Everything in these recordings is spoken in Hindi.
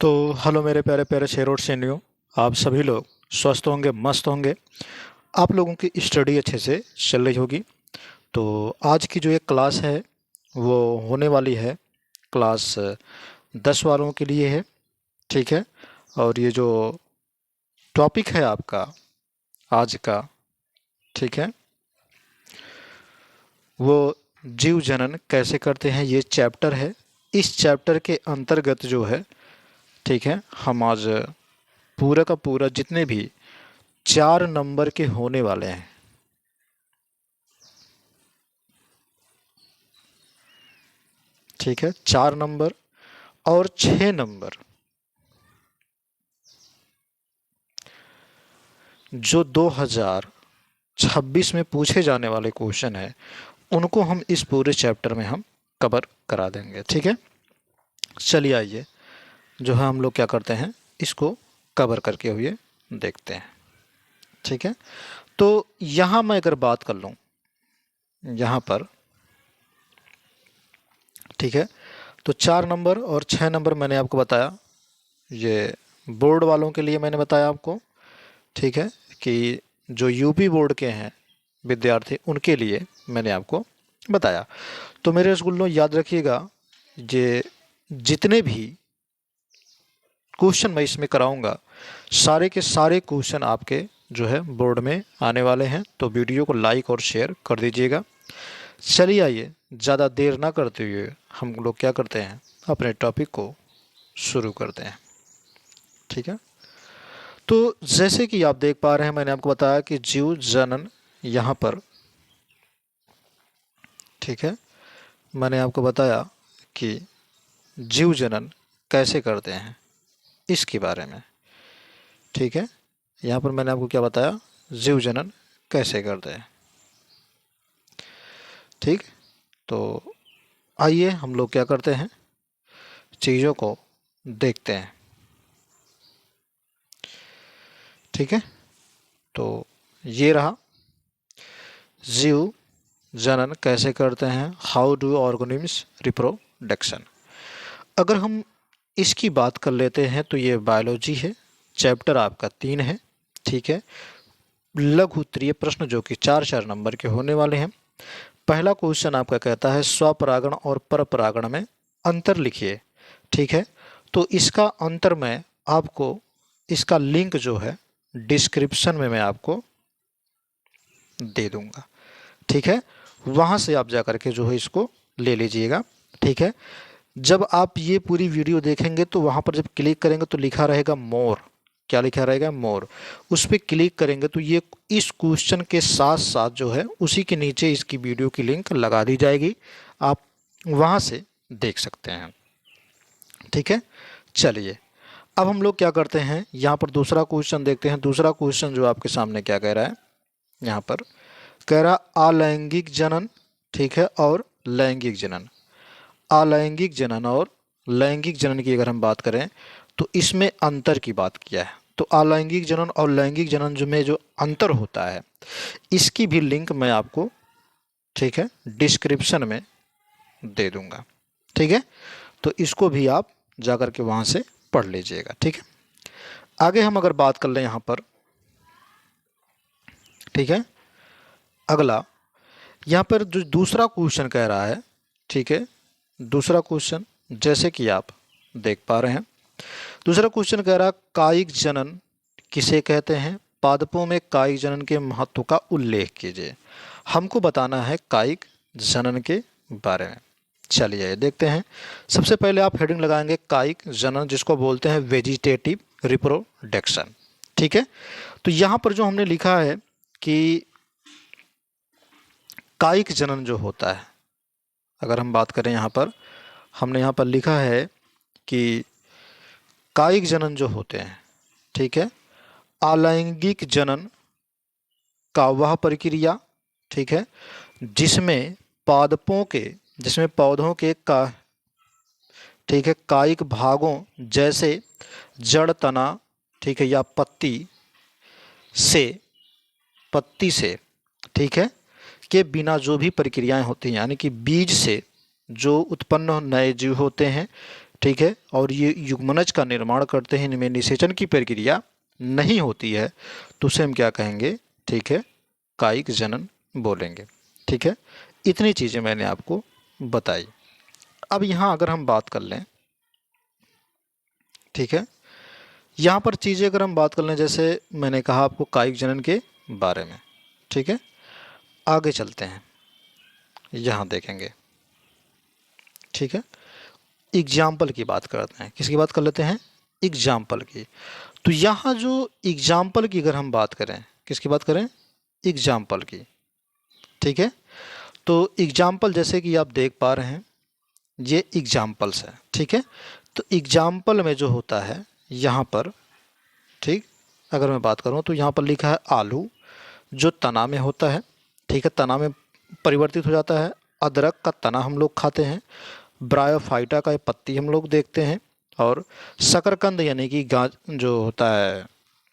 तो हेलो मेरे प्यारे प्यारे शेर और शेरनियों। आप सभी लोग स्वस्थ होंगे, मस्त होंगे। आप लोगों की स्टडी अच्छे से चल रही होगी। तो आज की जो एक क्लास है वो होने वाली है क्लास 10 वालों के लिए है। ठीक है। और ये जो टॉपिक है आपका आज का, ठीक है, वो जीव जनन कैसे करते हैं, ये चैप्टर है। इस चैप्टर के अंतर्गत जो है, ठीक है, हम आज पूरा का पूरा जितने भी 4 नंबर के होने वाले हैं, ठीक है, 4 नंबर और 6 नंबर जो 2026 में पूछे जाने वाले क्वेश्चन है, उनको हम इस पूरे चैप्टर में हम कवर करा देंगे। ठीक है। चलिए आइए जो है हम लोग क्या करते हैं, इसको कवर करके हुए देखते हैं। ठीक है। तो यहाँ मैं अगर बात कर लूँ यहाँ पर, ठीक है, तो 4 नंबर और 6 नंबर मैंने आपको बताया, ये बोर्ड वालों के लिए मैंने बताया आपको। ठीक है, कि जो यूपी बोर्ड के हैं विद्यार्थी, उनके लिए मैंने आपको बताया। तो मेरे रसगुल्लों याद रखिएगा, ये जितने भी क्वेश्चन मैं इसमें कराऊंगा, सारे के सारे क्वेश्चन आपके जो है बोर्ड में आने वाले हैं। तो वीडियो को लाइक और शेयर कर दीजिएगा। चलिए आइए ज़्यादा देर ना करते हुए हम लोग क्या करते हैं, अपने टॉपिक को शुरू करते हैं। ठीक है। तो जैसे कि आप देख पा रहे हैं, मैंने आपको बताया कि जीव जनन यहाँ पर, ठीक है, मैंने आपको बताया कि जीव जनन कैसे करते हैं इसके बारे में। ठीक है। यहाँ पर मैंने आपको क्या बताया, जीव जनन कैसे करते हैं। ठीक। तो आइए हम लोग क्या करते हैं, चीज़ों को देखते हैं। ठीक है। तो ये रहा, जीव जनन कैसे करते हैं, हाउ डू ऑर्गेनिम्स रिप्रोडक्शन। अगर हम इसकी बात कर लेते हैं तो ये बायोलॉजी है, चैप्टर आपका 3 है। ठीक है। लघु उत्तरीय प्रश्न जो कि 4-4 नंबर के होने वाले हैं। पहला क्वेश्चन आपका कहता है स्वपरागण और परपरागण में अंतर लिखिए। ठीक है। तो इसका अंतर मैं आपको, इसका लिंक जो है डिस्क्रिप्शन में मैं आपको दे दूंगा। ठीक है। वहां से आप जा करके जो है इसको ले लीजिएगा। ठीक है। जब आप ये पूरी वीडियो देखेंगे तो वहां पर जब क्लिक करेंगे तो लिखा रहेगा मोर। क्या लिखा रहेगा, मोर। उस पर क्लिक करेंगे तो ये इस क्वेश्चन के साथ साथ जो है उसी के नीचे इसकी वीडियो की लिंक लगा दी जाएगी, आप वहां से देख सकते हैं। ठीक है। चलिए अब हम लोग क्या करते हैं, यहाँ पर दूसरा क्वेश्चन देखते हैं। दूसरा क्वेश्चन जो आपके सामने क्या कह रहा है, यहाँ पर कह रहा अलैंगिक जनन, ठीक है, और लैंगिक जनन। अलैंगिक जनन और लैंगिक जनन की अगर हम बात करें तो इसमें अंतर की बात किया है। तो अलैंगिक जनन और लैंगिक जनन जो में जो अंतर होता है, इसकी भी लिंक मैं आपको, ठीक है, डिस्क्रिप्शन में दे दूंगा। ठीक है। तो इसको भी आप जाकर के वहां से पढ़ लीजिएगा। ठीक है। आगे हम अगर बात कर लें यहाँ पर, ठीक है, अगला यहाँ पर जो दूसरा क्वेश्चन कह रहा है, ठीक है, दूसरा क्वेश्चन जैसे कि आप देख पा रहे हैं, दूसरा क्वेश्चन कह रहा है कायिक जनन किसे कहते हैं, पादपों में कायिक जनन के महत्व का उल्लेख कीजिए। हमको बताना है कायिक जनन के बारे में। चलिए देखते हैं। सबसे पहले आप हेडिंग लगाएंगे कायिक जनन, जिसको बोलते हैं वेजिटेटिव रिप्रोडक्शन। ठीक है। तो यहाँ पर जो हमने लिखा है कि कायिक जनन जो होता है, अगर हम बात करें यहाँ पर, हमने यहाँ पर लिखा है कि कायिक जनन जो होते हैं, ठीक है, अलैंगिक जनन का वह प्रक्रिया, ठीक है, जिसमें पादपों के, जिसमें पौधों के का, ठीक है, कायिक भागों जैसे जड़, तना, ठीक है, या पत्ती से, ठीक है, के बिना जो भी प्रक्रियाएं होती हैं, यानी कि बीज से जो उत्पन्न नए जीव होते हैं, ठीक है, और ये युग्मनज का निर्माण करते हैं, इनमें निषेचन की प्रक्रिया नहीं होती है, तो उसे हम क्या कहेंगे, ठीक है, कायिक जनन बोलेंगे। ठीक है, इतनी चीज़ें मैंने आपको बताई। अब यहाँ अगर हम बात कर लें, ठीक है, यहाँ पर चीज़ें अगर हम बात कर लें, जैसे मैंने कहा आपको कायिक जनन के बारे में, ठीक है, आगे चलते हैं, यहाँ देखेंगे, ठीक है, एग्जाम्पल की बात करते हैं। किसकी बात कर लेते हैं, एग्जाम्पल की। तो यहाँ जो एग्जाम्पल की अगर हम बात करें, किसकी बात करें, एग्जाम्पल की, ठीक है, तो एग्जाम्पल जैसे कि आप देख पा रहे हैं, ये एग्जाम्पल्स है, ठीक है। तो एग्जाम्पल में जो होता है यहाँ पर, ठीक, अगर मैं बात करूँ तो यहाँ पर लिखा है आलू, जो तना में होता है, ठीक है, तना में परिवर्तित हो जाता है। अदरक का तना हम लोग खाते हैं, ब्रायोफाइटा का पत्ती हम लोग देखते हैं, और शकरकंद यानी कि गाज जो होता है,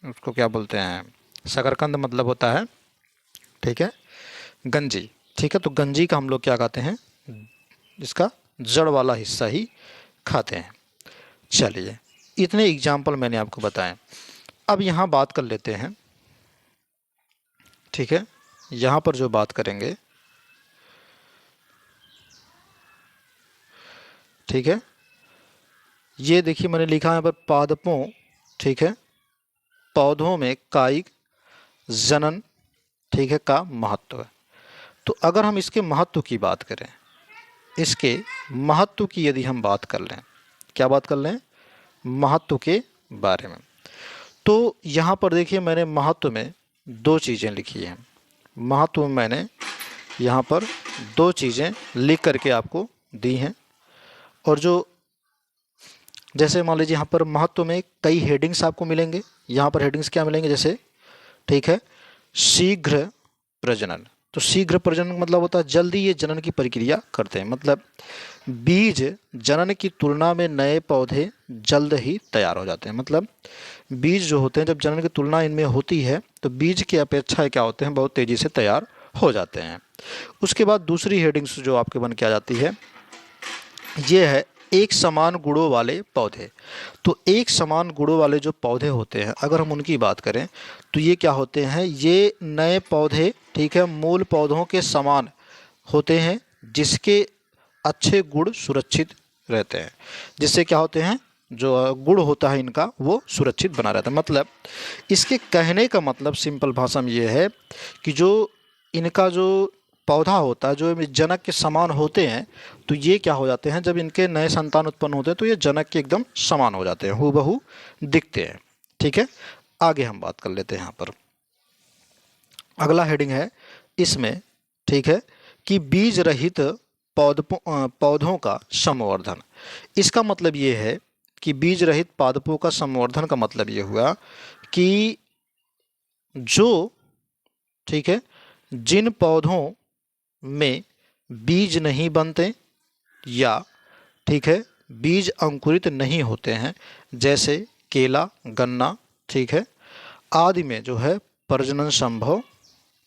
उसको क्या बोलते हैं, शकरकंद मतलब होता है, ठीक है, गंजी, ठीक है, तो गंजी का हम लोग क्या खाते हैं, इसका जड़ वाला हिस्सा ही खाते हैं। चलिए, इतने एग्जाम्पल मैंने आपको बताए। अब यहाँ बात कर लेते हैं, ठीक है, यहाँ पर जो बात करेंगे, ठीक है, ये देखिए मैंने लिखा है यहाँ पर पादपों, ठीक है, पौधों में कायिक जनन, ठीक है, का महत्व है। तो अगर हम इसके महत्व की बात करें, इसके महत्व की यदि हम बात कर लें, क्या बात कर लें, महत्व के बारे में, तो यहाँ पर देखिए मैंने महत्व में दो चीज़ें लिखी हैं। महत्व में मैंने यहाँ पर दो चीज़ें लिख करके आपको दी हैं, और जो जैसे मान लीजिए यहाँ पर महत्व में कई हेडिंग्स आपको मिलेंगे। यहाँ पर हेडिंग्स क्या मिलेंगे, जैसे, ठीक है, शीघ्र प्रजनन। तो शीघ्र प्रजनन का मतलब होता है जल्दी ये जनन की प्रक्रिया करते हैं, मतलब बीज जनन की तुलना में नए पौधे जल्द ही तैयार हो जाते हैं। मतलब बीज जो होते हैं, जब जनन की तुलना इनमें होती है तो बीज की अपेक्षा क्या होते हैं, बहुत तेज़ी से तैयार हो जाते हैं। उसके बाद दूसरी हेडिंग्स जो आपके बन के आ जाती है, ये है एक समान गुणों वाले पौधे। तो एक समान गुणों वाले जो पौधे होते हैं, अगर हम उनकी बात करें तो ये क्या होते हैं, ये नए पौधे, ठीक है, मूल पौधों के समान होते हैं, जिसके अच्छे गुण सुरक्षित रहते हैं। जिससे क्या होते हैं, जो गुण होता है इनका वो सुरक्षित बना रहता है। मतलब इसके कहने का मतलब सिंपल भाषा में ये है कि जो इनका जो पौधा होता है, जो जनक के समान होते हैं, तो ये क्या हो जाते हैं, जब इनके नए संतान उत्पन्न होते हैं तो ये जनक के एकदम समान हो जाते हैं, हूबहू दिखते हैं। ठीक है, आगे हम बात कर लेते हैं। यहाँ पर अगला हेडिंग है इसमें, ठीक है, कि बीज रहित पौधों का संवर्धन। इसका मतलब ये है कि बीज रहित पादपों का संवर्धन का मतलब ये हुआ कि जो, ठीक है, जिन पौधों में बीज नहीं बनते या, ठीक है, बीज अंकुरित नहीं होते हैं, जैसे केला, गन्ना, ठीक है, आदि में जो है प्रजनन संभव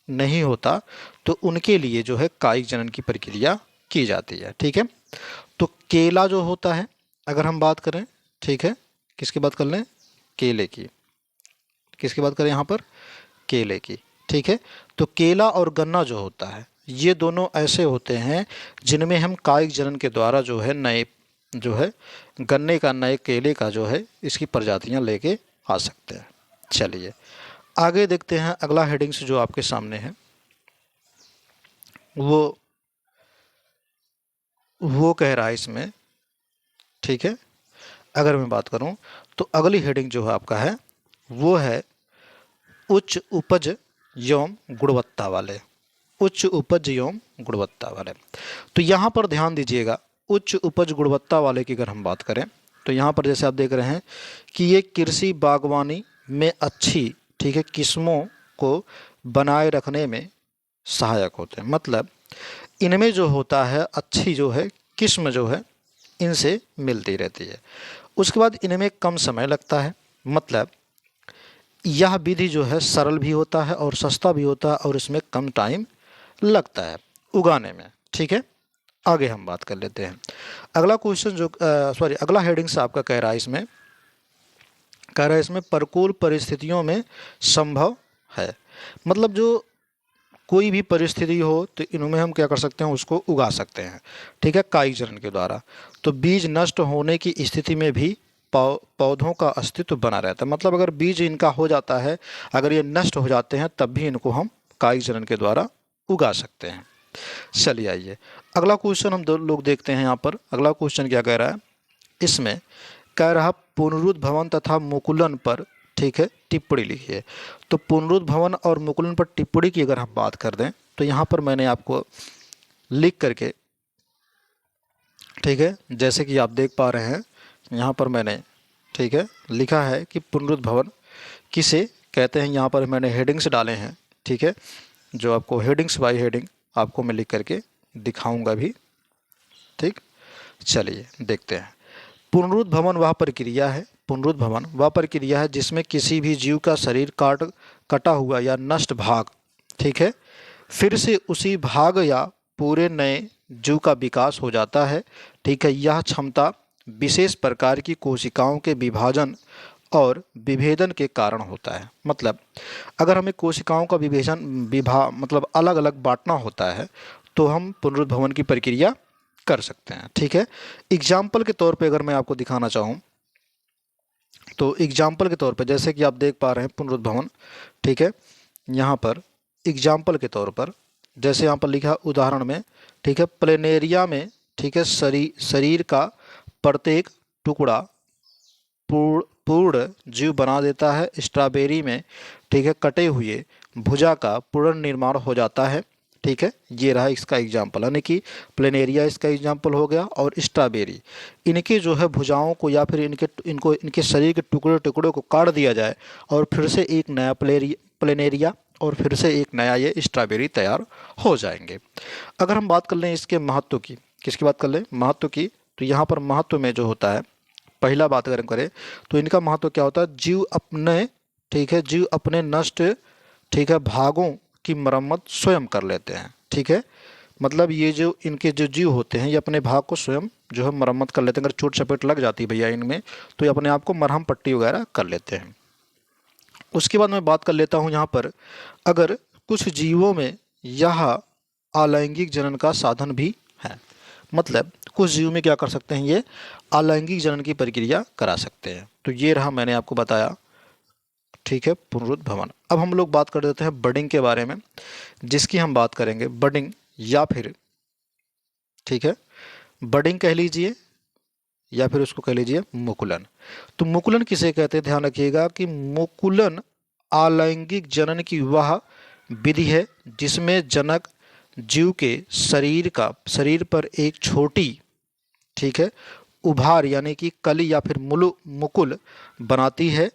नहीं होता, तो उनके लिए जो है कायिक जनन की प्रक्रिया की जाती है। ठीक है, तो केला जो होता है, अगर हम बात करें, ठीक है, किसकी बात कर लें, केले की, किसकी बात करें यहाँ पर, केले की। ठीक है, तो केला और गन्ना जो होता है, ये दोनों ऐसे होते हैं जिनमें हम कायिक जनन के द्वारा जो है नए, जो है गन्ने का, नए केले का जो है इसकी प्रजातियां लेके आ सकते हैं। चलिए आगे देखते हैं। अगला हेडिंग्स जो आपके सामने है वो कह रहा है इसमें, ठीक है, अगर मैं बात करूं तो अगली हेडिंग जो है आपका है वो है उच्च उपज एवं गुणवत्ता वाले। उच्च उपज एवं गुणवत्ता वाले, तो यहाँ पर ध्यान दीजिएगा, उच्च उपज गुणवत्ता वाले की अगर हम बात करें तो यहाँ पर जैसे आप देख रहे हैं कि ये कृषि बागवानी में अच्छी, ठीक है, किस्मों को बनाए रखने में सहायक होते हैं। मतलब इनमें जो होता है अच्छी जो है किस्म जो है इनसे मिलती रहती है। उसके बाद इनमें कम समय लगता है, मतलब यह विधि जो है सरल भी होता है और सस्ता भी होता है और इसमें कम टाइम लगता है उगाने में। ठीक है, आगे हम बात कर लेते हैं। अगला क्वेश्चन जो अगला हेडिंग से आपका कह रहा है इसमें प्रतिकूल परिस्थितियों में संभव है। मतलब जो कोई भी परिस्थिति हो तो इनमें हम क्या कर सकते हैं, उसको उगा सकते हैं, ठीक है, कायिक जनन के द्वारा। तो बीज नष्ट होने की स्थिति में भी पौधों का अस्तित्व बना रहता है। मतलब अगर बीज इनका हो जाता है, अगर ये नष्ट हो जाते हैं, तब भी इनको हम कायिक जनन के द्वारा उगा सकते हैं। चलिए आइए अगला क्वेश्चन हम दो लोग देखते हैं। यहाँ पर अगला क्वेश्चन क्या कह रहा है, इसमें कह रहा पुनरुद्भवन तथा मुकुलन पर, ठीक है, टिप्पणी लिखिए। तो पुनरुद्भवन और मुकुलन पर टिप्पणी की अगर हम बात कर दें तो यहाँ पर मैंने आपको लिख करके, ठीक है, जैसे कि आप देख पा रहे हैं यहाँ पर मैंने, ठीक है, लिखा है कि पुनरुद्भवन किसे कहते हैं। यहाँ पर मैंने हेडिंग्स डाले हैं, ठीक है, जो आपको हेडिंग्स बाय हेडिंग आपको मैं लिख करके दिखाऊंगा भी, ठीक। चलिए देखते हैं। पुनरुद्भवन वह प्रक्रिया है, पुनरुद्भवन वह प्रक्रिया है जिसमें किसी भी जीव का शरीर कटा हुआ या नष्ट भाग, ठीक है, फिर से उसी भाग या पूरे नए जीव का विकास हो जाता है, ठीक है। यह क्षमता विशेष प्रकार की कोशिकाओं के विभाजन और विभेदन के कारण होता है। मतलब अगर हमें कोशिकाओं का मतलब अलग अलग बांटना होता है तो हम पुनरुद्भवन की प्रक्रिया कर सकते हैं, ठीक है। एग्जाम्पल के तौर पे अगर मैं आपको दिखाना चाहूँ तो एग्जाम्पल के तौर पे जैसे कि आप देख पा रहे हैं पुनरुद्भवन, ठीक है, यहाँ पर एग्जाम्पल के तौर पर जैसे यहाँ पर लिखा उदाहरण में, ठीक है, प्लेनेरिया में, ठीक है, शरीर का प्रत्येक टुकड़ा पूर्ण जीव बना देता है। स्ट्रॉबेरी में, ठीक है, कटे हुए भुजा का पुनर्निर्माण हो जाता है, ठीक है। ये रहा इसका एग्जाम्पल, यानी कि प्लेनेरिया इसका एग्जाम्पल हो गया और स्ट्रॉबेरी। इनके जो है भुजाओं को या फिर इनके शरीर के टुकड़े टुकड़े को काट दिया जाए और फिर से एक नया प्लेनेरिया और फिर से एक नया ये स्ट्रॉबेरी तैयार हो जाएंगे। अगर हम बात कर लें इसके महत्व की, किसकी बात कर लें, महत्व की, तो यहाँ पर महत्व में जो होता है, पहला बात अगर हम करें तो इनका महत्व क्या होता है, जीव अपने, ठीक है, जीव अपने नष्ट, ठीक है, भागों की मरम्मत स्वयं कर लेते हैं, ठीक है। मतलब ये जो इनके जो जीव होते हैं ये अपने भाग को स्वयं जो है मरम्मत कर लेते हैं। अगर चोट चपेट लग जाती है भैया इनमें तो ये अपने आप को मरहम पट्टी वगैरह कर लेते हैं। उसके बाद मैं बात कर लेता हूँ यहाँ पर, अगर कुछ जीवों में यह अलैंगिक जनन का साधन भी है। मतलब कुछ जीव में क्या कर सकते हैं, ये अलैंगिक जनन की प्रक्रिया करा सकते हैं। तो ये रहा मैंने आपको बताया, ठीक है, पुनरुद्भवन। अब हम लोग बात कर देते हैं बडिंग के बारे में, जिसकी हम बात करेंगे बडिंग या फिर, ठीक है, बडिंग कह लीजिए या फिर उसको कह लीजिए मुकुलन। तो मुकुलन किसे कहते हैं, ध्यान रखिएगा कि मुकुलन अलैंगिक जनन की वह विधि है जिसमें जनक जीव के शरीर पर एक छोटी, ठीक है, उभार यानी कि कली या फिर मुकुल बनाती है।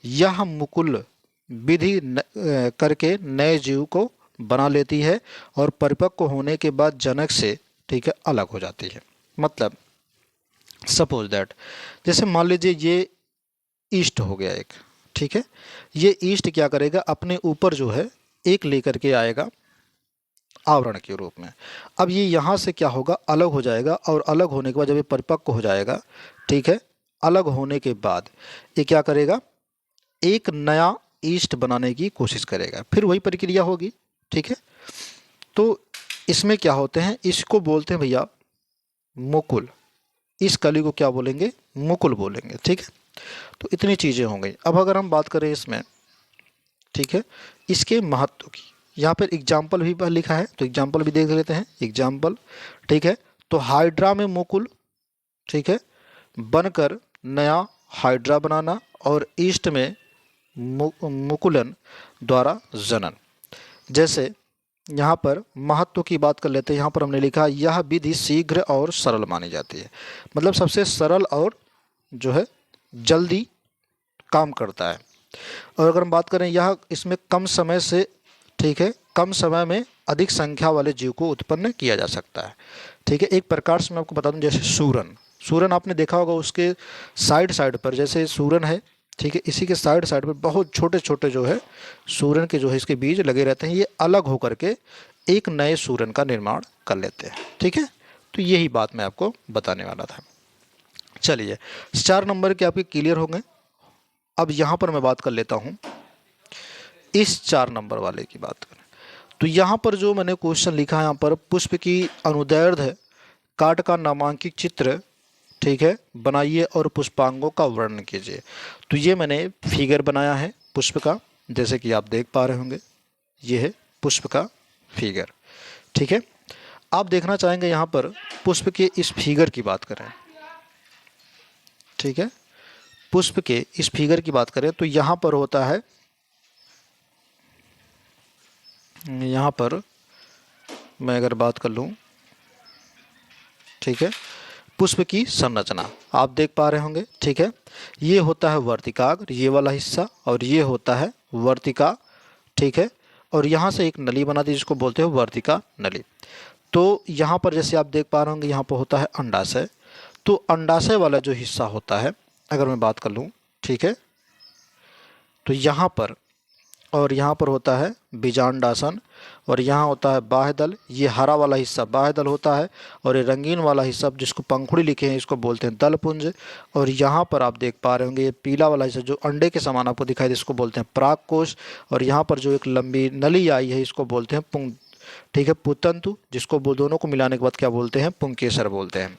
यह मुकुल विधि करके नए जीव को बना लेती है और परिपक्व होने के बाद जनक से, ठीक है, अलग हो जाती है। मतलब सपोज दैट, जैसे मान लीजिए ये ईस्ट हो गया एक, ठीक है, ये ईस्ट क्या करेगा, अपने ऊपर जो है एक लेकर के आएगा आवरण के रूप में। अब ये यहाँ से क्या होगा, अलग हो जाएगा और अलग होने के बाद जब ये परिपक्व हो जाएगा, ठीक है, अलग होने के बाद ये क्या करेगा, एक नया ईस्ट बनाने की कोशिश करेगा, फिर वही प्रक्रिया होगी, ठीक है। तो इसमें क्या होते हैं, इसको बोलते हैं भैया मुकुल, इस कली को क्या बोलेंगे, मुकुल बोलेंगे, ठीक है। तो इतनी चीज़ें हो गई। अब अगर हम बात करें इसमें, ठीक है, इसके महत्व की, यहाँ पर एग्जाम्पल भी लिखा है तो एग्जाम्पल भी देख लेते हैं। एग्जाम्पल, ठीक है, तो हाइड्रा में मुकुल, ठीक है, बनकर नया हाइड्रा बनाना और ईस्ट में मुकुलन द्वारा जनन। जैसे यहाँ पर महत्व की बात कर लेते हैं, यहाँ पर हमने लिखा यह विधि शीघ्र और सरल मानी जाती है। मतलब सबसे सरल और जो है जल्दी काम करता है। और अगर हम बात करें यह इसमें कम समय से, ठीक है, कम समय में अधिक संख्या वाले जीव को उत्पन्न किया जा सकता है, ठीक है। एक प्रकार से मैं आपको बता दूं, जैसे सूरन आपने देखा होगा, उसके साइड पर जैसे सूरन है, ठीक है, इसी के साइड पर बहुत छोटे छोटे जो है सूरन के जो है इसके बीज लगे रहते हैं। ये अलग होकर के एक नए सूरन का निर्माण कर लेते हैं, ठीक है। तो यही बात मैं आपको बताने वाला था। चलिए 4 नंबर के आपके क्लियर हो गए। अब यहाँ पर मैं बात कर लेता हूँ इस 4 नंबर वाले की बात करें तो यहाँ पर जो मैंने क्वेश्चन लिखा है, यहाँ पर पुष्प की अनुदैर्ध्य काट का नामांकित चित्र, ठीक है, बनाइए और पुष्पांगों का वर्णन कीजिए। तो ये मैंने फिगर बनाया है पुष्प का, जैसे कि आप देख पा रहे होंगे, ये है पुष्प का फिगर, ठीक है। आप देखना चाहेंगे यहाँ पर पुष्प के इस फिगर की बात करें, ठीक है, पुष्प के इस फिगर की बात करें तो यहाँ पर होता है, यहाँ पर मैं अगर बात कर लूँ, ठीक है, पुष्प की संरचना आप देख पा रहे होंगे, ठीक है। ये होता है वर्तिकाग्र, ये वाला हिस्सा, और ये होता है वर्तिका, ठीक है। और यहाँ से एक नली बनाती है जिसको बोलते हैं वर्तिका नली। तो यहाँ पर जैसे आप देख पा रहे होंगे, यहाँ पर होता है अंडाशय। तो अंडाशय वाला जो हिस्सा होता है, अगर मैं बात कर लूँ, ठीक है, तो यहाँ पर और यहाँ पर होता है बीजांडासन, और यहाँ होता है बाह्यदल। ये हरा वाला हिस्सा बाह्यदल होता है, और ये रंगीन वाला हिस्सा जिसको पंखुड़ी लिखे हैं इसको बोलते हैं दलपुंज। और यहाँ पर आप देख पा रहे होंगे ये पीला वाला हिस्सा जो अंडे के समान आपको दिखाई दे इसको बोलते हैं परागकोश। और यहाँ पर जो एक लंबी नली आई है इसको बोलते हैं पुंग, ठीक है, पुतंतु, जिसको दोनों को मिलाने के बाद क्या बोलते हैं, पुंकेसर बोलते हैं।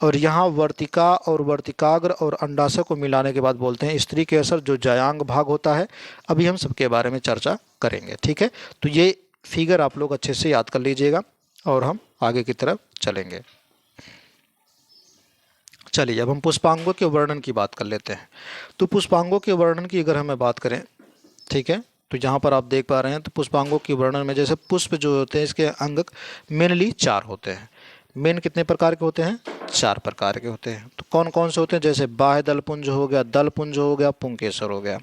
और यहाँ वर्तिका और वर्तिकाग्र और अंडाशय को मिलाने के बाद बोलते हैं स्त्री केसर, जो जयांग भाग होता है। अभी हम सबके बारे में चर्चा करेंगे, ठीक है। तो ये फिगर आप लोग अच्छे से याद कर लीजिएगा और हम आगे की तरफ चलेंगे। चलिए अब हम पुष्पांगों के वर्णन की बात कर लेते हैं। तो पुष्पांगों के वर्णन की अगर हमें बात करें, ठीक है, तो यहाँ पर आप देख पा रहे हैं तो पुष्पांगों की वर्णन में जैसे पुष्प जो होते हैं इसके अंग मेनली 4 होते हैं। मेन कितने प्रकार के होते हैं, 4 प्रकार के होते हैं। तो कौन कौन से होते हैं, जैसे बाह्य दलपुंज हो गया, दलपुंज हो गया, पुंकेसर हो गया,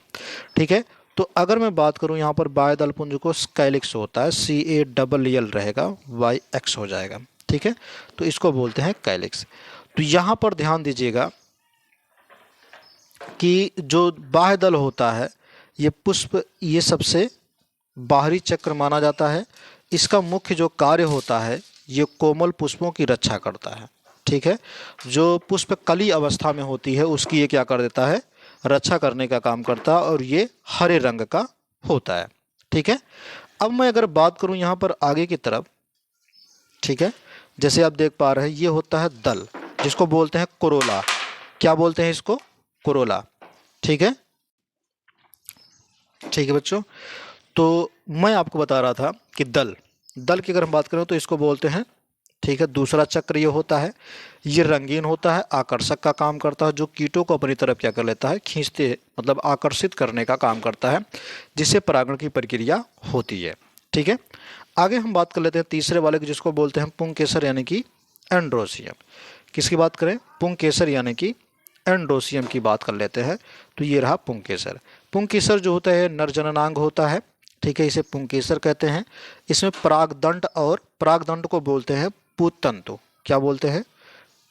ठीक है। तो अगर मैं बात करूं यहाँ पर बाह्य दलपुंज को कैलिक्स होता है, CALL रहेगा, YX हो जाएगा, ठीक है, तो इसको बोलते हैं कैलिक्स। तो यहाँ पर ध्यान दीजिएगा कि जो बाह्य दल होता है ये पुष्प, ये सबसे बाहरी चक्र माना जाता है। इसका मुख्य जो कार्य होता है ये कोमल पुष्पों की रक्षा करता है, ठीक है। जो पुष्प कली अवस्था में होती है उसकी ये क्या कर देता है, रक्षा करने का काम करता है, और ये हरे रंग का होता है, ठीक है। अब मैं अगर बात करूं यहाँ पर आगे की तरफ, ठीक है, जैसे आप देख पा रहे हैं ये होता है दल, जिसको बोलते हैं कोरोला। क्या बोलते हैं इसको, कोरोला, ठीक है, ठीक है बच्चों। तो मैं आपको बता रहा था कि दल की अगर हम बात करें तो इसको बोलते हैं, ठीक है, दूसरा चक्र ये होता है, ये रंगीन होता है, आकर्षक का काम करता है, जो कीटों को अपनी तरफ क्या कर लेता है, खींचते, मतलब आकर्षित करने का काम करता है, जिससे परागण की प्रक्रिया होती है, ठीक है। आगे हम बात कर लेते हैं तीसरे वाले की, जिसको बोलते हैं पुंकेसर यानी कि एंड्रोसियम। किसकी बात करें, पुंकेसर यानी कि एंड्रोसियम की बात कर लेते हैं। तो ये रहा पुंकेसर। पुंकेसर जो होता है नरजननांग होता है, ठीक है, इसे पुंकेसर कहते हैं। इसमें परागदंड, और परागदंड को बोलते हैं पुतंतु। क्या बोलते हैं,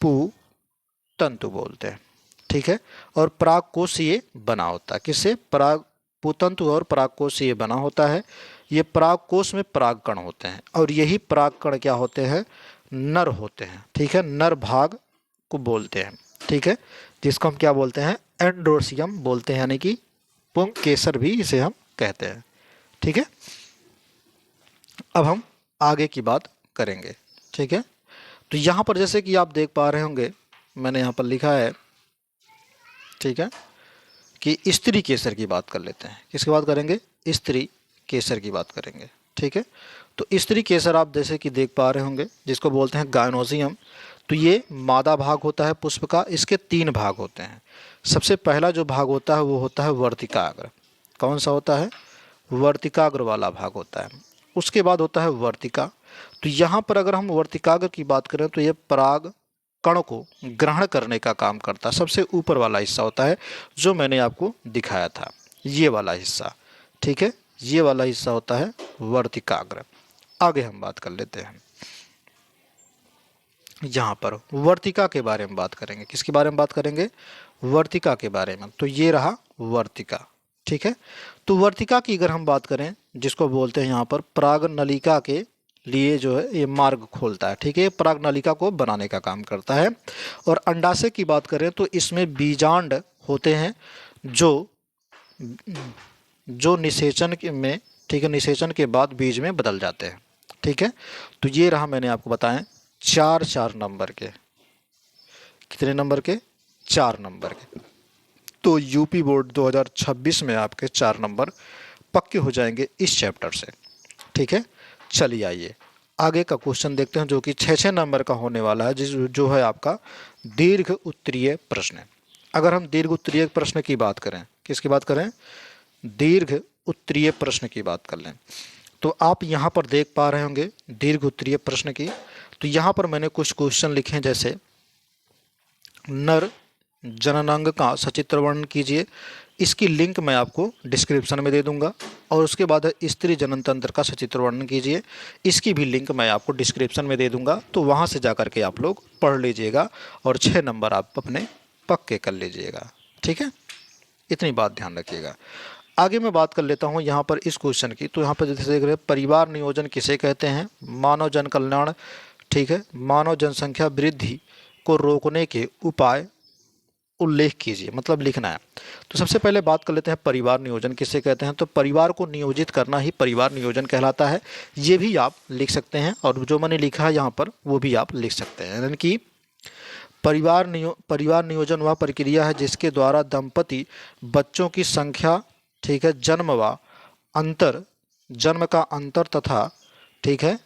पुतंतु बोलते हैं, ठीक है। और परागकोश ये बना होता है, किससे, पराग, पुतंतु और परागकोश ये बना होता है। ये परागकोश में परागकण होते हैं, और यही परागकण क्या होते हैं, नर होते हैं, ठीक है, नर भाग को बोलते हैं, ठीक है, जिसको हम क्या बोलते हैं, एंड्रोसियम बोलते हैं, यानी कि पुंकेसर भी इसे हम कहते हैं, ठीक है। अब हम आगे की बात करेंगे, ठीक है। तो यहाँ पर जैसे कि आप देख पा रहे होंगे, मैंने यहाँ पर लिखा है, ठीक है, कि स्त्री केसर की बात कर लेते हैं। किसकी बात करेंगे, स्त्री केसर की बात करेंगे, ठीक है। तो स्त्री केसर आप जैसे कि देख पा रहे होंगे, जिसको बोलते हैं गायनोजियम। तो ये मादा भाग होता है पुष्प का। इसके 3 भाग होते हैं। सबसे पहला जो भाग होता है वो होता है वर्तिकाग्र। कौन सा होता है, वर्तिकाग्र वाला भाग होता है। उसके बाद होता है वर्तिका। तो यहाँ पर अगर हम वर्तिकाग्र की बात करें तो ये पराग कण को ग्रहण करने का काम करता है। सबसे ऊपर वाला हिस्सा होता है जो मैंने आपको दिखाया था, ये वाला हिस्सा, ठीक है, ये वाला हिस्सा होता है वर्तिकाग्र। आगे हम बात कर लेते हैं, यहाँ पर वर्तिका के बारे में बात करेंगे। किसके बारे में बात करेंगे, वर्तिका के बारे में। तो ये रहा वर्तिका, ठीक है। तो वर्तिका की अगर हम बात करें, जिसको बोलते हैं यहाँ पर पराग नलिका के लिए जो है ये मार्ग खोलता है। ठीक है, ये परागनलिका को बनाने का काम करता है। और अंडाशय की बात करें तो इसमें बीजांड होते हैं जो निषेचन में, ठीक है, निषेचन के बाद बीज में बदल जाते हैं। ठीक है, तो ये रहा, मैंने आपको बताएं चार नंबर के, कितने नंबर के, 4 नंबर के। तो यूपी बोर्ड 2026 में आपके 4 नंबर पक्के हो जाएंगे इस चैप्टर से। ठीक है, चलिए आइए आगे का क्वेश्चन देखते हैं जो कि 6 नंबर का होने वाला है, जो है आपका दीर्घ उत्तरीय प्रश्न। अगर हम दीर्घ उत्तरीय प्रश्न की बात करें, किसकी बात करें, दीर्घ उत्तरीय प्रश्न की बात कर लें, तो आप यहाँ पर देख पा रहे होंगे दीर्घ उत्तरीय प्रश्न की। तो यहाँ पर मैंने कुछ क्वेश्चन लिखे हैं, जैसे नर जननांग का सचित्र वर्णन कीजिए। इसकी लिंक मैं आपको डिस्क्रिप्शन में दे दूंगा। और उसके बाद स्त्री जनन तंत्र का सचित्र वर्णन कीजिए, इसकी भी लिंक मैं आपको डिस्क्रिप्शन में दे दूंगा, तो वहाँ से जाकर के आप लोग पढ़ लीजिएगा और 6 नंबर आप अपने पक्के कर लीजिएगा। ठीक है, इतनी बात ध्यान रखिएगा। आगे मैं बात कर लेता हूँ यहाँ पर इस क्वेश्चन की। तो यहाँ पर जैसे देख रहे हैं, परिवार नियोजन किसे कहते हैं, मानव जन कल्याण। ठीक है, मानव जनसंख्या वृद्धि को रोकने के उपाय उल्लेख कीजिए, मतलब लिखना है। तो सबसे पहले बात कर लेते हैं परिवार नियोजन किसे कहते हैं। तो परिवार को नियोजित करना ही परिवार नियोजन कहलाता है। ये भी आप लिख सकते हैं, और जो मैंने लिखा है यहाँ पर वो भी आप लिख सकते हैं। यानी कि परिवार नियोजन वह प्रक्रिया है जिसके द्वारा दंपति बच्चों की संख्या, ठीक है, जन्म का अंतर तथा, ठीक है,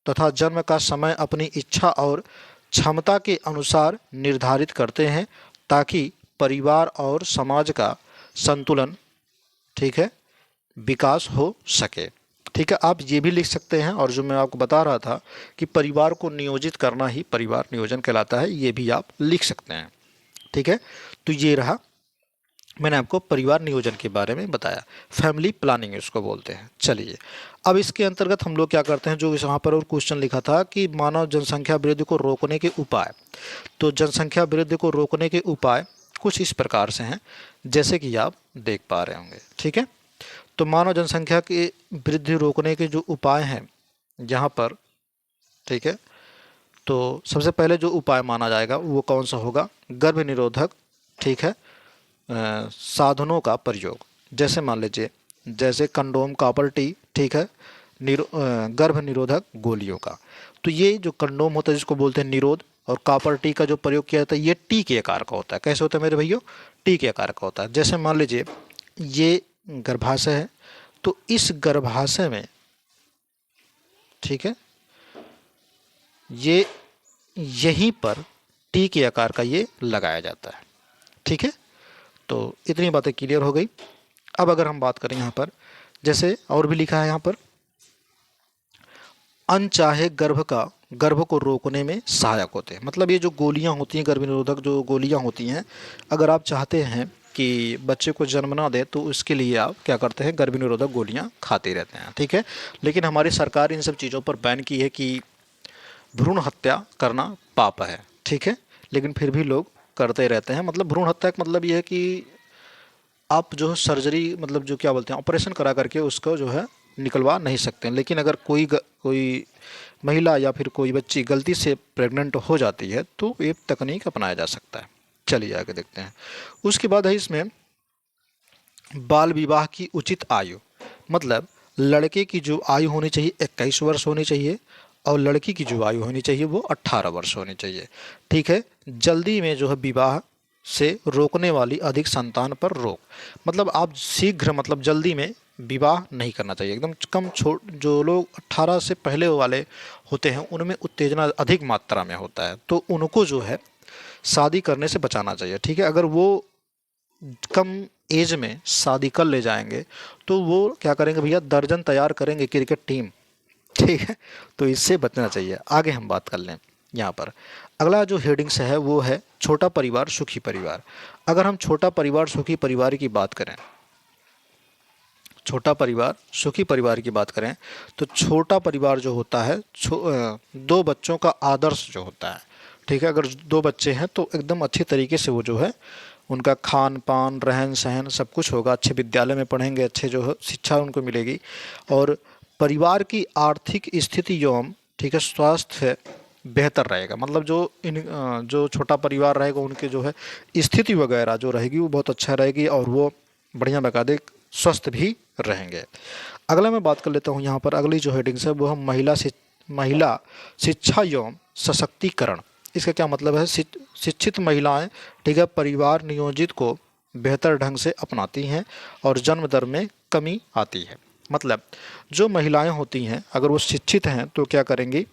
तथा जन्म का समय अपनी इच्छा और क्षमता के अनुसार निर्धारित करते हैं, ताकि परिवार और समाज का संतुलन, ठीक है, विकास हो सके। ठीक है, आप ये भी लिख सकते हैं, और जो मैं आपको बता रहा था कि परिवार को नियोजित करना ही परिवार नियोजन कहलाता है, ये भी आप लिख सकते हैं। ठीक है, तो ये रहा, मैंने आपको परिवार नियोजन के बारे में बताया, फैमिली प्लानिंग इसको बोलते हैं। चलिए, अब इसके अंतर्गत हम लोग क्या करते हैं, जो यहाँ पर और क्वेश्चन लिखा था कि मानव जनसंख्या वृद्धि को रोकने के उपाय। तो जनसंख्या वृद्धि को रोकने के उपाय कुछ इस प्रकार से हैं, जैसे कि आप देख पा रहे होंगे। ठीक है, तो मानव जनसंख्या की वृद्धि रोकने के जो उपाय हैं यहाँ पर, ठीक है, तो सबसे पहले जो उपाय माना जाएगा वो कौन सा होगा, गर्भ निरोधक, ठीक है, साधनों का प्रयोग। जैसे मान लीजिए, जैसे कंडोम, कॉपर टी, ठीक है, गर्भ निरोधक गोलियों का। तो ये जो कंडोम होता है जिसको बोलते हैं निरोध, और कॉपर टी का जो प्रयोग किया जाता है ये टी के आकार का होता है। कैसे होता है मेरे भैया, टी के आकार का होता है। जैसे मान लीजिए ये गर्भाशय है, तो इस गर्भाशय में, ठीक है, ये यहीं पर टी के आकार का ये लगाया जाता है। ठीक है, तो इतनी बातें क्लियर हो गई। अब अगर हम बात करें यहाँ पर, जैसे और भी लिखा है यहाँ पर, अनचाहे गर्भ को रोकने में सहायक होते हैं। मतलब ये जो गोलियां होती हैं, गर्भ निरोधक जो गोलियां होती हैं, अगर आप चाहते हैं कि बच्चे को जन्म ना दे तो उसके लिए आप क्या करते हैं, गर्भ निरोधक गोलियां खाते रहते हैं। ठीक है, लेकिन हमारी सरकार इन सब चीज़ों पर बैन की है कि भ्रूण हत्या करना पाप है। ठीक है, लेकिन फिर भी लोग करते रहते हैं। मतलब भ्रूण हत्या का मतलब ये है कि आप जो है सर्जरी, मतलब जो क्या बोलते हैं, ऑपरेशन करा करके उसको जो है निकलवा नहीं सकते हैं। लेकिन अगर कोई महिला या फिर कोई बच्ची गलती से प्रेग्नेंट हो जाती है तो ये तकनीक अपनाया जा सकता है। चलिए आगे देखते हैं। उसके बाद है इसमें बाल विवाह की उचित आयु। मतलब लड़के की जो आयु होनी चाहिए 21 वर्ष होनी चाहिए, और लड़की की जो आयु होनी चाहिए वो 18 वर्ष होनी चाहिए। ठीक है, जल्दी में जो है विवाह से रोकने वाली अधिक संतान पर रोक। मतलब आप शीघ्र, मतलब जल्दी में विवाह नहीं करना चाहिए। एकदम कम जो लोग 18 से पहले वाले होते हैं उनमें उत्तेजना अधिक मात्रा में होता है, तो उनको जो है शादी करने से बचाना चाहिए। ठीक है, अगर वो कम एज में शादी कर ले जाएंगे तो वो क्या करेंगे भैया, दर्जन तैयार करेंगे क्रिकेट टीम। ठीक है, तो इससे बचना चाहिए। आगे हम बात कर लें यहाँ पर, अगला जो हेडिंग्स है वो है छोटा परिवार सुखी परिवार। अगर हम छोटा परिवार सुखी परिवार की बात करें, छोटा परिवार सुखी परिवार की बात करें, तो छोटा परिवार जो होता है 2 बच्चों का आदर्श जो होता है। ठीक है, अगर 2 बच्चे हैं तो एकदम अच्छी तरीके से वो जो है उनका खान पान, रहन सहन सब कुछ होगा, अच्छे विद्यालय में पढ़ेंगे, अच्छे जो है शिक्षा उनको मिलेगी, और परिवार की आर्थिक स्थिति एवं ठीक है स्वास्थ्य बेहतर रहेगा। मतलब जो छोटा परिवार रहेगा उनके जो है स्थिति वगैरह जो रहेगी वो बहुत अच्छा रहेगी और वो बढ़िया बकायदे स्वस्थ भी रहेंगे। अगला मैं बात कर लेता हूँ यहाँ पर, अगली जो हेडिंग्स है वो हम महिला शिक्षा एवं सशक्तिकरण। इसका क्या मतलब है? शिक्षित महिलाएं ठीक है परिवार नियोजित को बेहतर ढंग से अपनाती हैं और जन्म दर में कमी आती है। मतलब जो महिलाएं होती हैं अगर वो शिक्षित हैं तो क्या करेंगी,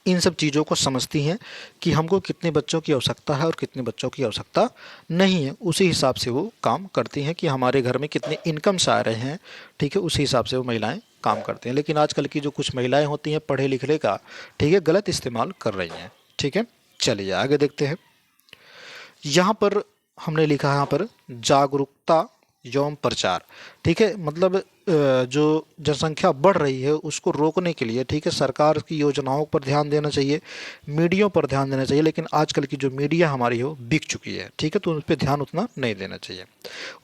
इन सब चीज़ों को समझती हैं कि हमको कितने बच्चों की आवश्यकता है और कितने बच्चों की आवश्यकता नहीं है, उसी हिसाब से वो काम करती हैं कि हमारे घर में कितने इनकम्स आ रहे हैं, ठीक है उसी हिसाब से वो महिलाएं काम करती हैं। लेकिन आजकल की जो कुछ महिलाएं होती हैं पढ़े लिखने का ठीक है गलत इस्तेमाल कर रही हैं। ठीक है, चलिए आगे देखते हैं। यहाँ पर हमने लिखा है यहाँ पर जागरूकता एवं प्रचार। ठीक है, मतलब जो जनसंख्या बढ़ रही है उसको रोकने के लिए ठीक है सरकार की योजनाओं पर ध्यान देना चाहिए, मीडिया पर ध्यान देना चाहिए। लेकिन आजकल की जो मीडिया हमारी है वो बिक चुकी है, ठीक है, तो उस पर ध्यान उतना नहीं देना चाहिए।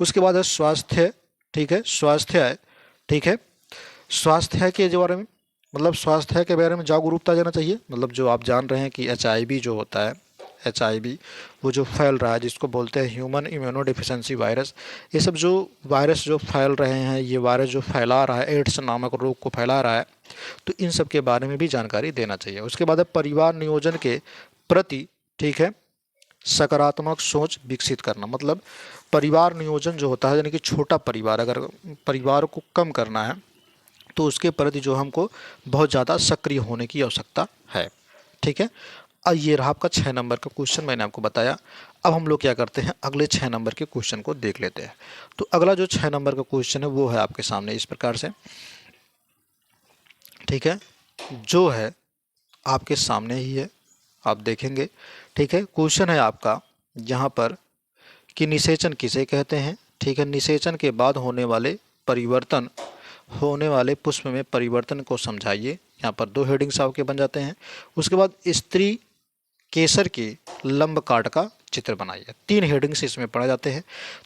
उसके बाद है स्वास्थ्य। ठीक है, स्वास्थ्य ठीक है, स्वास्थ्य के बारे में मतलब स्वास्थ्य के बारे में जागरूकता देना चाहिए। मतलब जो आप जान रहे हैं कि HIV जो होता है, HIV वो जो फैल रहा है जिसको बोलते हैं ह्यूमन इम्यूनो डिफिशेंसी वायरस, ये सब जो वायरस जो फैल रहे हैं, ये वायरस जो फैला रहा है, एड्स नामक रोग को फैला रहा है, तो इन सब के बारे में भी जानकारी देना चाहिए। उसके बाद है परिवार नियोजन के प्रति ठीक है सकारात्मक सोच विकसित करना। मतलब परिवार नियोजन जो होता है यानी कि छोटा परिवार, अगर परिवार को कम करना है तो उसके प्रति जो हमको बहुत ज़्यादा सक्रिय होने की आवश्यकता है। ठीक है, अब ये रहा आपका 6 नंबर का क्वेश्चन, मैंने आपको बताया। अब हम लोग क्या करते हैं, अगले 6 नंबर के क्वेश्चन को देख लेते हैं। तो अगला जो 6 नंबर का क्वेश्चन है वो है आपके सामने इस प्रकार से। ठीक है, जो है आपके सामने ही है, आप देखेंगे। ठीक है, क्वेश्चन है आपका यहाँ पर कि निषेचन किसे कहते हैं। ठीक है, निषेचन के बाद होने वाले पुष्प में परिवर्तन को समझाइए। यहाँ पर 2 हेडिंग्स आपके बन जाते हैं। उसके बाद स्त्री केसर के लंब काट का चित्र बनाइए। 3 हेडिंग्स इसमें पढ़े जाते हैं।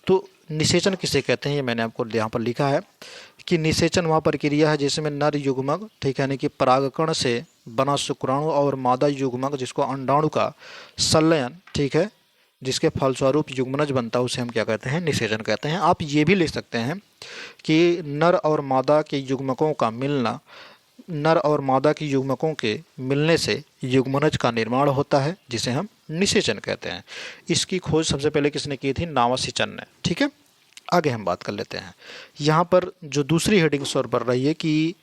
तो निषेचन किसे कहते हैं ये मैंने आपको यहाँ पर लिखा है कि निषेचन वह प्रक्रिया है जिसमें नर युग्मक ठीक है यानी कि परागकण से बना शुक्राणु और मादा युग्मक जिसको अंडाणु का संलयन ठीक है जिसके फलस्वरूप युग्मनज बनता है उसे हम क्या कहते हैं, निषेचन कहते हैं। आप ये भी लिख सकते हैं कि नर और मादा के युग्मकों का मिलना, नर और मादा की युग्मकों के मिलने से युग्मनज का निर्माण होता है जिसे हम निषेचन कहते हैं। इसकी खोज सबसे पहले किसने की थी, नावासिचन ने। ठीक है, आगे हम बात कर लेते हैं। यहाँ पर जो दूसरी हेडिंग सर पर रही है कि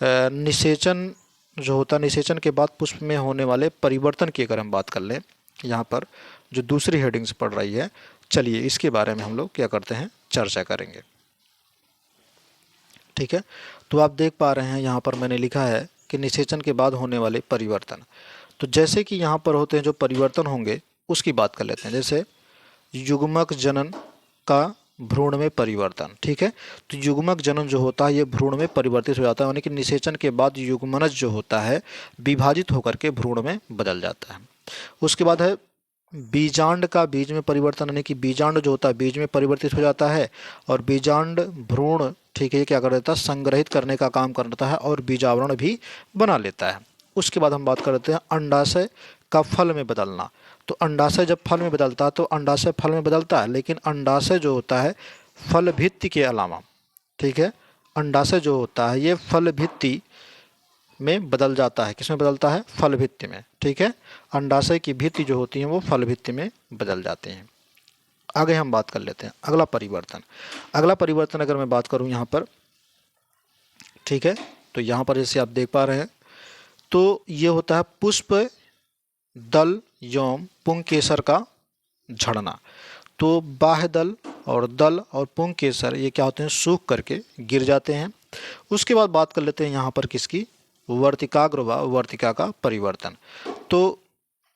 निषेचन जो होता है, निषेचन के बाद पुष्प में होने वाले परिवर्तन की अगर हम बात कर लें, यहाँ पर जो दूसरी हेडिंग्स पढ़ रही है, चलिए इसके बारे में हम लोग क्या करते हैं, चर्चा करेंगे। ठीक है, तो आप देख पा रहे हैं यहाँ पर मैंने लिखा है कि निषेचन के बाद होने वाले परिवर्तन। तो जैसे कि यहाँ पर होते हैं जो परिवर्तन होंगे उसकी बात कर लेते हैं। जैसे युग्मक जनन का भ्रूण में परिवर्तन। ठीक है, तो युग्मक जनन जो होता है ये भ्रूण में परिवर्तित हो जाता है, यानी कि निषेचन के बाद युग्मनज जो होता है विभाजित होकर के भ्रूण में बदल जाता है। उसके बाद है बीजांड का बीज में परिवर्तन, यानी कि बीजांड जो होता है बीज में परिवर्तित हो जाता है और बीजांड भ्रूण ठीक है क्या कर देता है, संग्रहित करने का काम करता है और बीजावरण भी बना लेता है। उसके बाद हम बात करते हैं अंडाशय का फल में बदलना। तो अंडाशय जब फल में बदलता है तो अंडाशय फल में बदलता है, लेकिन अंडाशय जो होता है फल भित्ति के अलावा ठीक है, अंडाशय जो होता है ये फल भित्ति में बदल जाता है। किसमें बदलता है, फल भित्ति में। ठीक है, अंडाशय की भित्ति जो होती है वो फल भित्ति में बदल जाते हैं। आगे हम बात कर लेते हैं अगला परिवर्तन। अगला परिवर्तन अगर मैं बात करूं यहाँ पर ठीक है, तो यहाँ पर जैसे आप देख पा रहे हैं तो ये होता है पुष्प दल एवं पुंकेसर का झड़ना। तो बाह्य दल और पुंकेसर ये क्या होते हैं, सूख करके गिर जाते हैं। उसके बाद बात कर लेते हैं यहाँ पर किसकी, वर्तिकाग्र व वर्तिका का परिवर्तन। तो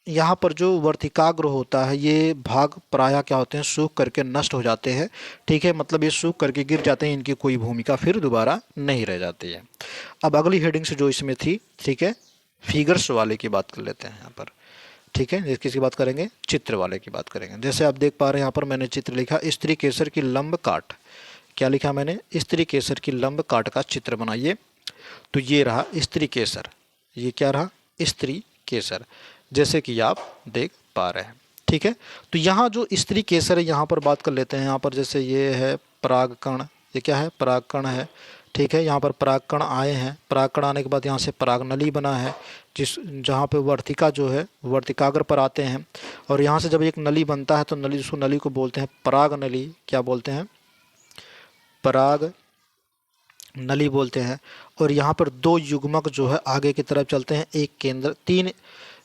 यहाँ पर जो वर्तिकाग्र होता है ये भाग प्रायः क्या होते हैं, सूख करके नष्ट हो जाते हैं। ठीक है, मतलब ये सूख करके गिर जाते हैं, इनकी कोई भूमिका फिर दोबारा नहीं रह जाती है। अब अगली हेडिंग से जो इसमें थी ठीक है, फिगर्स वाले की बात कर लेते हैं यहाँ पर। ठीक है, किसकी बात करेंगे, चित्र वाले की बात करेंगे। जैसे आप देख पा रहे हैं यहाँ पर मैंने चित्र लिखा, स्त्री केसर की लंब काट क्या लिखा मैंने, स्त्री केसर की लंब काट का चित्र बनाइए। तो ये रहा स्त्री केसर, ये क्या रहा, स्त्री केसर, जैसे कि आप देख पा रहे हैं। ठीक है, तो यहाँ जो स्त्री केसर है यहाँ पर बात कर लेते हैं। यहाँ पर जैसे ये है परागकण, ये क्या है, परागकण है। ठीक है, यहाँ पर परागकण आए हैं, परागकण आने के बाद यहाँ से परागनली बना है, जिस जहाँ पे वर्तिका जो है वर्तिकाग्र पर आते हैं, और यहाँ से जब एक नली बनता है तो नली, उसको नली को बोलते हैं पराग नली। क्या बोलते हैं, पराग नली बोलते हैं। और यहाँ पर दो युग्मक जो है आगे की तरफ चलते हैं, एक केंद्र, तीन,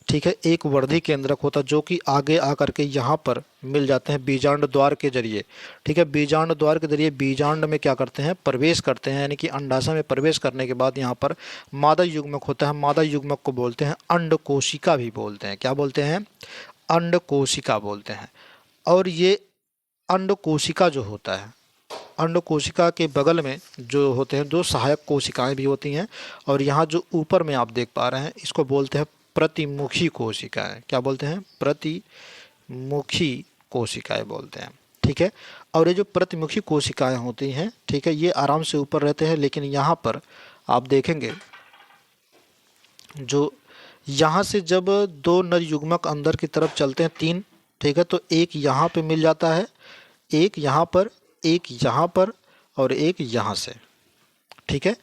ठीक है, एक वर्धी केंद्रक होता है जो कि आगे आकर के यहाँ पर मिल जाते हैं बीजांड द्वार के जरिए। ठीक है, बीजांड द्वार के जरिए बीजांड में क्या करते हैं, प्रवेश करते हैं, यानी कि अंडाशय में प्रवेश करने के बाद यहाँ पर मादा युग्मक होता है। मादा युग्मक को बोलते हैं अंड कोशिका भी बोलते हैं। क्या बोलते हैं, अंड कोशिका बोलते हैं। और ये अंड कोशिका जो होता है, अंड कोशिका के बगल में जो होते हैं दो सहायक कोशिकाएं भी होती हैं। और यहाँ जो ऊपर में आप देख पा रहे हैं इसको बोलते हैं प्रतिमुखी कोशिकाएं। क्या बोलते हैं, प्रतिमुखी कोशिकाएं बोलते हैं। ठीक है, और ये जो प्रतिमुखी कोशिकाएं होती हैं, ठीक है, ये आराम से ऊपर रहते हैं, लेकिन यहाँ पर आप देखेंगे जो यहाँ से जब दो नर युग्मक अंदर की तरफ चलते हैं, तीन, ठीक है, तो एक यहाँ पे मिल जाता है, एक यहाँ पर, एक यहाँ पर, और एक यहाँ से। ठीक है,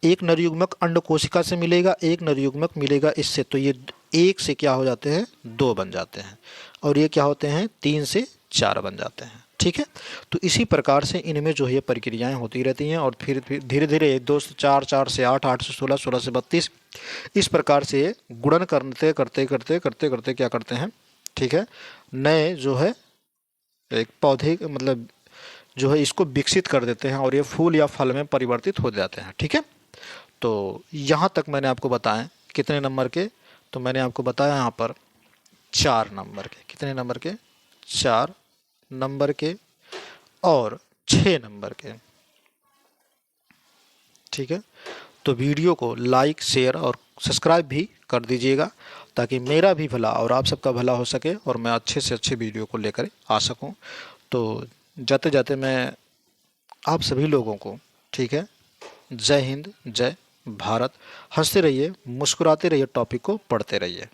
एक नर युग्मक अंड कोशिका से मिलेगा, एक नर युग्मक मिलेगा इससे, तो ये एक से क्या हो जाते हैं, दो बन जाते हैं, और ये क्या होते हैं, तीन से चार बन जाते हैं। ठीक है, तो इसी प्रकार से इनमें जो है प्रक्रियाएं होती रहती हैं, और फिर धीरे धीरे 1 2 से 4, 4 से 8, 8 से 16, 16 से 32, इस प्रकार से गुणन करते करते करते करते करते क्या करते हैं, ठीक है, नए जो है एक पौधे मतलब जो है इसको विकसित कर देते हैं, और ये फूल या फल में परिवर्तित हो जाते हैं। ठीक है, तो यहाँ तक मैंने आपको बताया कितने नंबर के, तो मैंने आपको बताया यहाँ पर 4 नंबर के, कितने नंबर के, 4 नंबर के और 6 नंबर के। ठीक है, तो वीडियो को लाइक, शेयर और सब्सक्राइब भी कर दीजिएगा, ताकि मेरा भी भला और आप सबका भला हो सके, और मैं अच्छे से अच्छे वीडियो को लेकर आ सकूं। तो जाते जाते मैं आप सभी लोगों को, ठीक है, जय हिंद, जय भारत। हंसते रहिए, मुस्कुराते रहिए, टॉपिक को पढ़ते रहिए।